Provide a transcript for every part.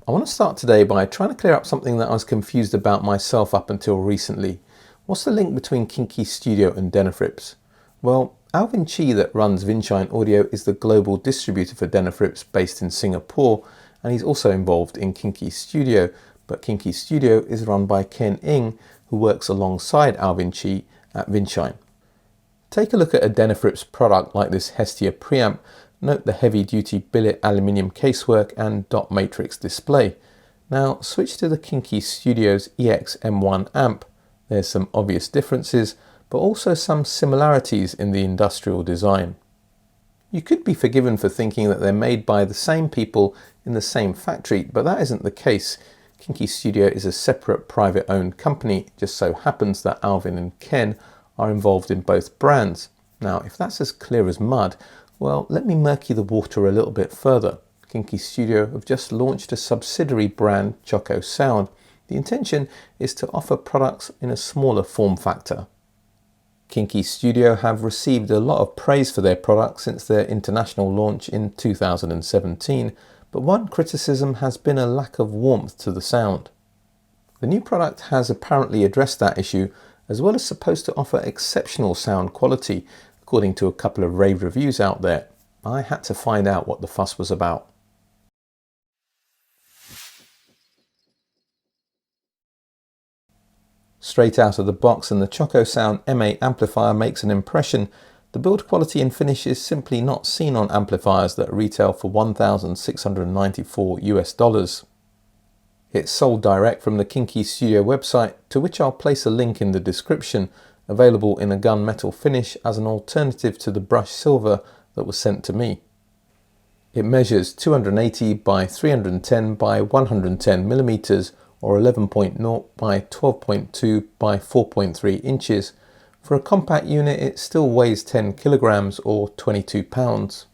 I want to start today by trying to clear up something that I was confused about myself up until recently. What's the link between Kinki Studio and Denafrips? Well, Alvin Chi that runs Vinshine Audio is the global distributor for Denafrips based in Singapore, and he's also involved in Kinki Studio, but Kinki Studio is run by Ken Ng, who works alongside Alvin Chi at Vinshine. Take a look at a Denafrips product like this Hestia preamp. Note the heavy-duty billet aluminium casework and dot matrix display. Now switch to the Kinki Studio's EX-M1 amp. There's some obvious differences, but also some similarities in the industrial design. You could be forgiven for thinking that they're made by the same people in the same factory, but that isn't the case. Kinki Studio is a separate private-owned company. It just so happens that Alvin and Ken are involved in both brands. Now, if that's as clear as mud, well, let me murky the water a little bit further. Kinki Studio have just launched a subsidiary brand, CHoco Sound. The intention is to offer products in a smaller form factor. Kinki Studio have received a lot of praise for their products since their international launch in 2017, but one criticism has been a lack of warmth to the sound. The new product has apparently addressed that issue, as well as supposed to offer exceptional sound quality, according to a couple of rave reviews out there. I had to find out what the fuss was about. Straight out of the box, and the CHoco Sound Emei amplifier makes an impression. The build quality and finish is simply not seen on amplifiers that retail for $1,694 US. It's sold direct from the Kinki Studio website, to which I'll place a link in the description, available in a gunmetal finish as an alternative to the brushed silver that was sent to me. It measures 280 by 310 by 110 millimeters, or 11.0 by 12.2 by 4.3 inches. For a compact unit, it still weighs 10 kilograms or 22 pounds.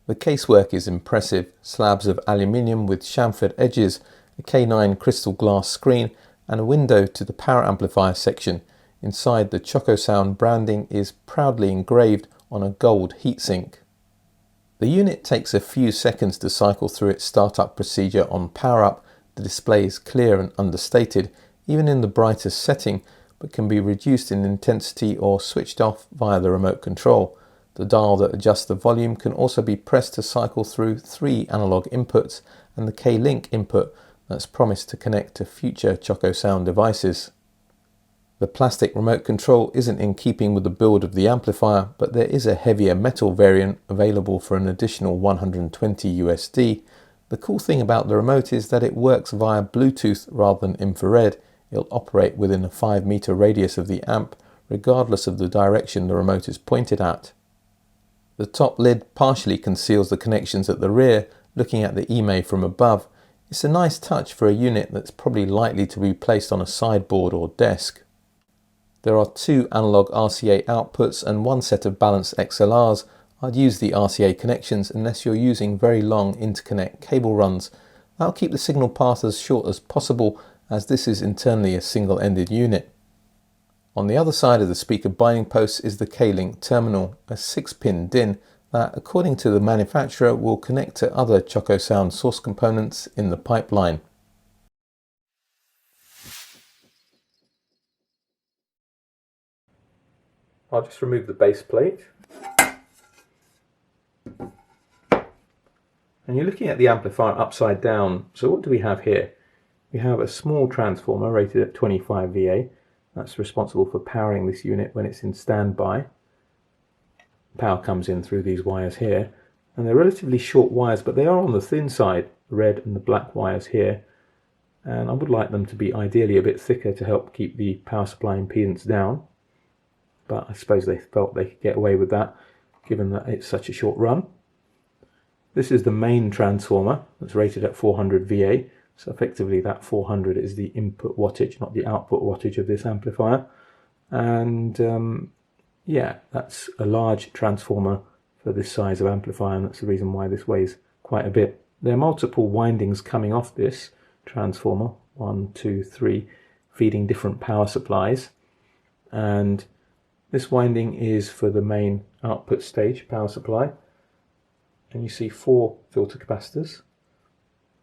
The casework is impressive: slabs of aluminium with chamfered edges, a K9 crystal glass screen, and a window to the power amplifier section. Inside, the CHoco Sound branding is proudly engraved on a gold heatsink. The unit takes a few seconds to cycle through its startup procedure on power up. The display is clear and understated, even in the brightest setting, but can be reduced in intensity or switched off via the remote control. The dial that adjusts the volume can also be pressed to cycle through 3 analog inputs and the K-Link input that's promised to connect to future CHoco Sound devices. The plastic remote control isn't in keeping with the build of the amplifier, but there is a heavier metal variant available for an additional $120 USD. The cool thing about the remote is that it works via Bluetooth rather than infrared. It'll operate within a 5-meter radius of the amp, regardless of the direction the remote is pointed at. The top lid partially conceals the connections at the rear, looking at the Emei from above. It's a nice touch for a unit that's probably likely to be placed on a sideboard or desk. There are 2 analog RCA outputs and 1 set of balanced XLRs. I'd use the RCA connections unless you're using very long interconnect cable runs. That'll keep the signal path as short as possible, as this is internally a single-ended unit. On the other side of the speaker binding post is the K-Link terminal, a 6-pin DIN that, according to the manufacturer, will connect to other CHoco Sound source components in the pipeline. I'll just remove the base plate. And you're looking at the amplifier upside down. So what do we have here? We have a small transformer rated at 25 VA. That's responsible for powering this unit when it's in standby. Power comes in through these wires here. And they're relatively short wires, but they are on the thin side, the red and the black wires here. And I would like them to be ideally a bit thicker to help keep the power supply impedance down. But I suppose they felt they could get away with that, given that it's such a short run. This is the main transformer that's rated at 400 VA, so effectively that 400 is the input wattage, not the output wattage of this amplifier. And yeah, that's a large transformer for this size of amplifier, and that's the reason why this weighs quite a bit. There are multiple windings coming off this transformer, 1, 2, 3, feeding different power supplies, and this winding is for the main output stage power supply. And you see 4 filter capacitors.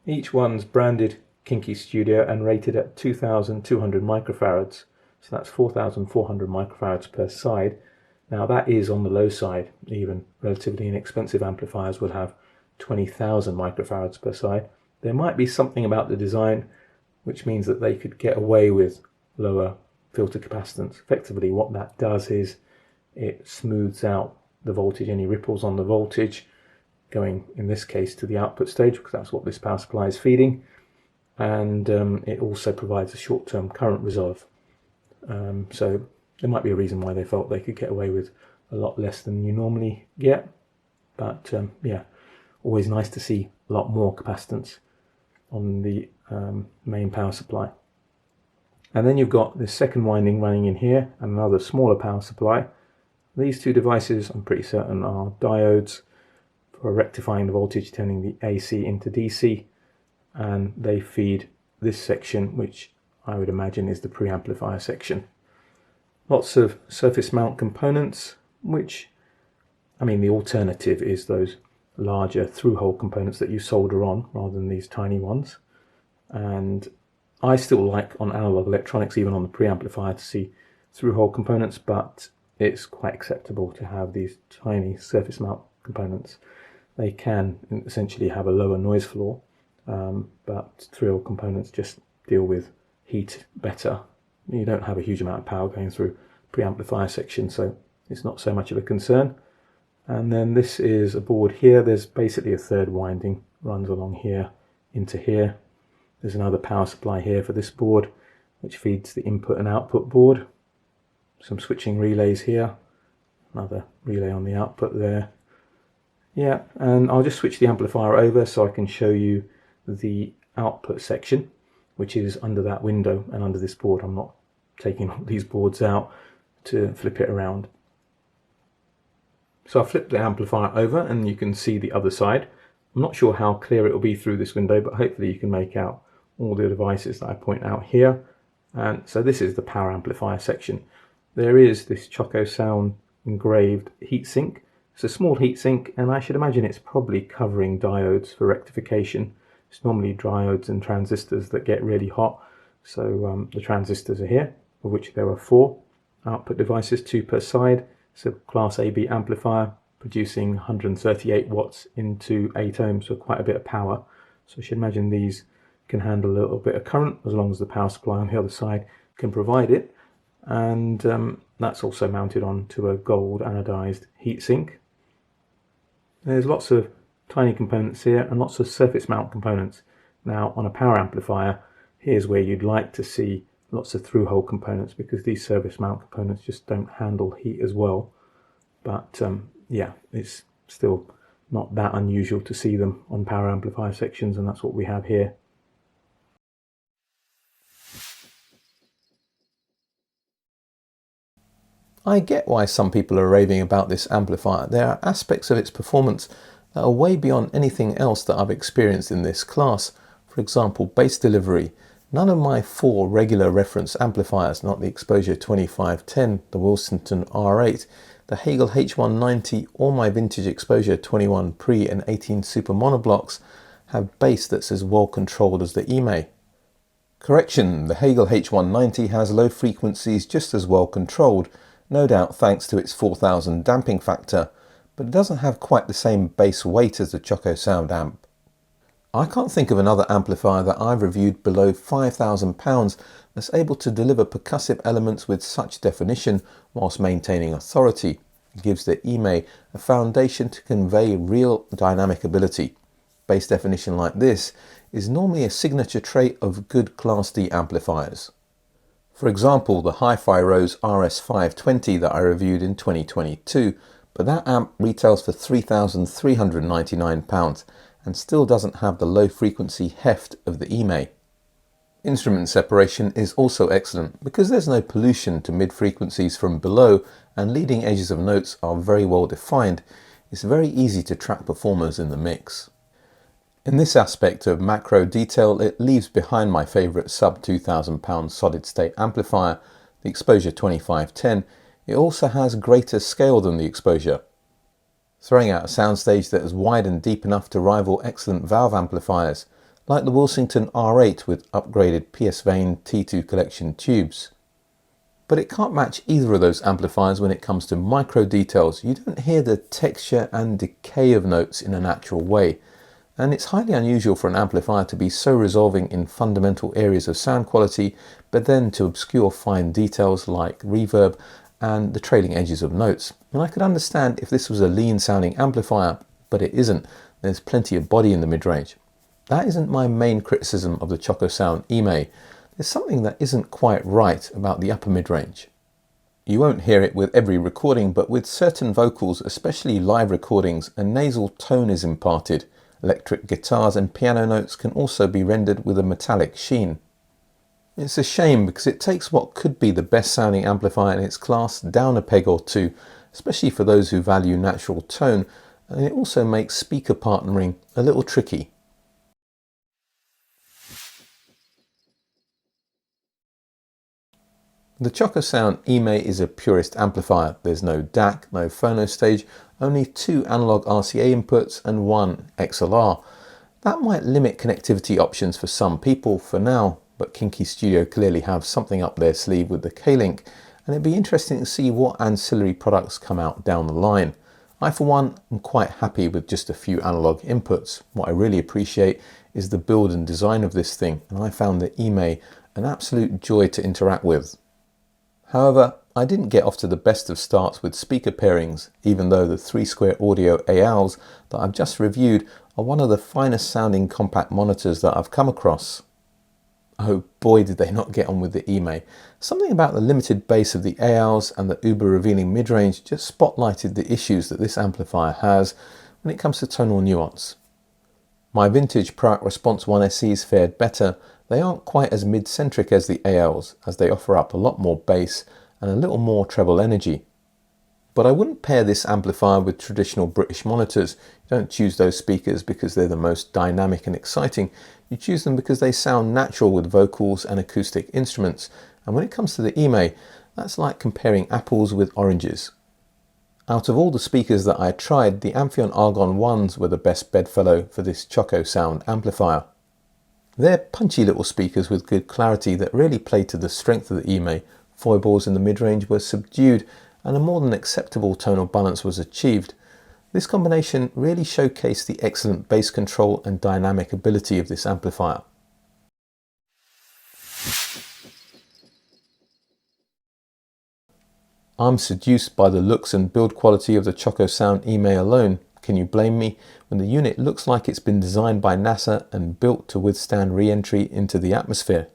Each one's branded Kinki Studio and rated at 2,200 microfarads. So that's 4,400 microfarads per side. Now that is on the low side. Even relatively inexpensive amplifiers will have 20,000 microfarads per side. There might be something about the design which means that they could get away with lower filter capacitance. Effectively what that does is it smooths out the voltage, any ripples on the voltage going in this case to the output stage, because that's what this power supply is feeding, and it also provides a short-term current reserve. So there might be a reason why they felt they could get away with a lot less than you normally get, but yeah, always nice to see a lot more capacitance on the main power supply. And then you've got this second winding running in here and another smaller power supply. These two devices, I'm pretty certain, are diodes for rectifying the voltage, turning the AC into DC, and they feed this section, which I would imagine is the preamplifier section. Lots of surface mount components, which, I mean, the alternative is those larger through-hole components that you solder on rather than these tiny ones. And I still like on analog electronics, even on the preamplifier, to see through-hole components, but it's quite acceptable to have these tiny surface mount components. They can essentially have a lower noise floor, but through-hole components just deal with heat better. You don't have a huge amount of power going through preamplifier section, so it's not so much of a concern. And then this is a board here. There's basically a third winding, runs along here into here. There's another power supply here for this board, which feeds the input and output board. Some switching relays here, another relay on the output there. Yeah, and I'll just switch the amplifier over so I can show you the output section, which is under that window and under this board. I'm not taking all these boards out to flip it around. So I'll flip the amplifier over and you can see the other side. I'm not sure how clear it will be through this window, but hopefully you can make out all the devices that I point out here. And so this is the power amplifier section. There is this CHoco Sound engraved heatsink. It's a small heatsink, and I should imagine it's probably covering diodes for rectification. It's normally diodes and transistors that get really hot. So the transistors are here, of which there are 4 output devices, 2 per side. It's a class AB amplifier producing 138 watts into 8 ohms, so quite a bit of power. So I should imagine these can handle a little bit of current as long as the power supply on the other side can provide it. And that's also mounted onto a gold anodized heatsink. There's lots of tiny components here and lots of surface mount components. Now on a power amplifier, here's where you'd like to see lots of through-hole components, because these surface mount components just don't handle heat as well. But yeah, it's still not that unusual to see them on power amplifier sections, and that's what we have here. I get why some people are raving about this amplifier. There are aspects of its performance that are way beyond anything else that I've experienced in this class. For example, bass delivery. None of my 4 regular reference amplifiers, not the Exposure 2510, the Wilsonton R8, the Hagel H190 or my vintage Exposure 21 Pre and 18 Super monoblocks, have bass that's as well controlled as the Emei. Correction, the Hagel H190 has low frequencies just as well controlled, no doubt thanks to its 4000 damping factor, but it doesn't have quite the same bass weight as the CHoco Sound amp. I can't think of another amplifier that I've reviewed below £5,000 that's able to deliver percussive elements with such definition whilst maintaining authority. It gives the Emei a foundation to convey real dynamic ability. Bass definition like this is normally a signature trait of good Class D amplifiers. For example, the Hi-Fi Rose RS520 that I reviewed in 2022, but that amp retails for £3,399 and still doesn't have the low frequency heft of the Emei. Instrument separation is also excellent because there's no pollution to mid-frequencies from below and leading edges of notes are very well defined. It's very easy to track performers in the mix. In this aspect of macro detail, it leaves behind my favourite sub £2,000 solid state amplifier, the Exposure 2510. It also has greater scale than the Exposure, throwing out a soundstage that is wide and deep enough to rival excellent valve amplifiers. like the Wilsington R8 with upgraded PS Vane T2 collection tubes. But it can't match either of those amplifiers when it comes to micro details. You don't hear the texture and decay of notes in a natural way. And it's highly unusual for an amplifier to be so resolving in fundamental areas of sound quality, but then to obscure fine details like reverb and the trailing edges of notes. And I could understand if this was a lean sounding amplifier, but it isn't. There's plenty of body in the mid-range. That isn't my main criticism of the CHoco Sound Emei. There's something that isn't quite right about the upper mid-range. You won't hear it with every recording, but with certain vocals, especially live recordings, a nasal tone is imparted. Electric guitars and piano notes can also be rendered with a metallic sheen. It's a shame because it takes what could be the best sounding amplifier in its class down a peg or two, especially for those who value natural tone, and it also makes speaker partnering a little tricky. The CHoco Sound Emei is a purist amplifier. There's no DAC, no phono stage, only 2 analog RCA inputs and 1 XLR. That might limit connectivity options for some people for now, but Kinki Studio clearly have something up their sleeve with the K-Link, and it'd be interesting to see what ancillary products come out down the line. I for one am quite happy with just a few analog inputs. What I really appreciate is the build and design of this thing, and I found the Emei an absolute joy to interact with. However, I didn't get off to the best of starts with speaker pairings, even though the 3 Square Audio Ayals that I've just reviewed are one of the finest sounding compact monitors that I've come across. Oh boy, did they not get on with the Emei. Something about the limited bass of the Ayals and the uber revealing mid-range just spotlighted the issues that this amplifier has when it comes to tonal nuance. My vintage Proact Response 1 SEs fared better. They aren't quite as mid-centric as the Ayals, as they offer up a lot more bass and a little more treble energy. But I wouldn't pair this amplifier with traditional British monitors. You don't choose those speakers because they're the most dynamic and exciting. You choose them because they sound natural with vocals and acoustic instruments. And when it comes to the Emei, that's like comparing apples with oranges. Out of all the speakers that I tried, the Amphion Argon 1s were the best bedfellow for this CHoco Sound amplifier. They're punchy little speakers with good clarity that really play to the strength of the Emei. Foibles in the mid-range were subdued and a more than acceptable tonal balance was achieved. This combination really showcased the excellent bass control and dynamic ability of this amplifier. I'm seduced by the looks and build quality of the CHoco Sound Emei alone. Can you blame me when the unit looks like it's been designed by NASA and built to withstand re-entry into the atmosphere?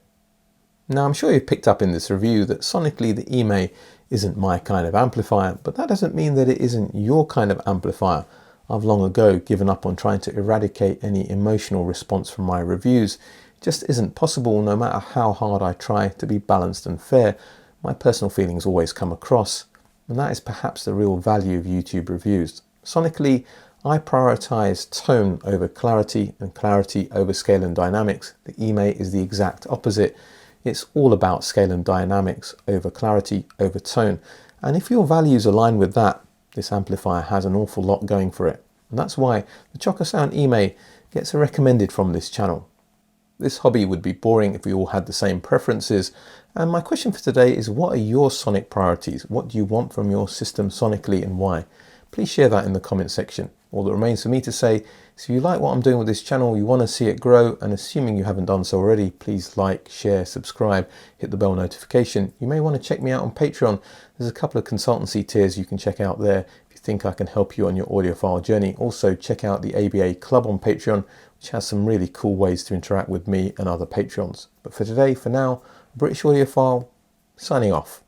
Now, I'm sure you've picked up in this review that sonically the Emei isn't my kind of amplifier, but that doesn't mean that it isn't your kind of amplifier. I've long ago given up on trying to eradicate any emotional response from my reviews. It just isn't possible no matter how hard I try to be balanced and fair. My personal feelings always come across, and that is perhaps the real value of YouTube reviews. Sonically, I prioritize tone over clarity and clarity over scale and dynamics. The Emei is the exact opposite. It's all about scale and dynamics over clarity over tone. And if your values align with that, this amplifier has an awful lot going for it. And that's why the CHoco Sound Emei gets a recommended from this channel. This hobby would be boring if we all had the same preferences. And my question for today is, what are your sonic priorities? What do you want from your system sonically and why? Please share that in the comment section. All that remains for me to say is if you like what I'm doing with this channel, you want to see it grow, and assuming you haven't done so already, please like, share, subscribe, hit the bell notification. You may want to check me out on Patreon. There's a couple of consultancy tiers you can check out there if you think I can help you on your audiophile journey. Also check out the ABA Club on Patreon, which has some really cool ways to interact with me and other Patreons. But for today, for now, British Audiophile, signing off.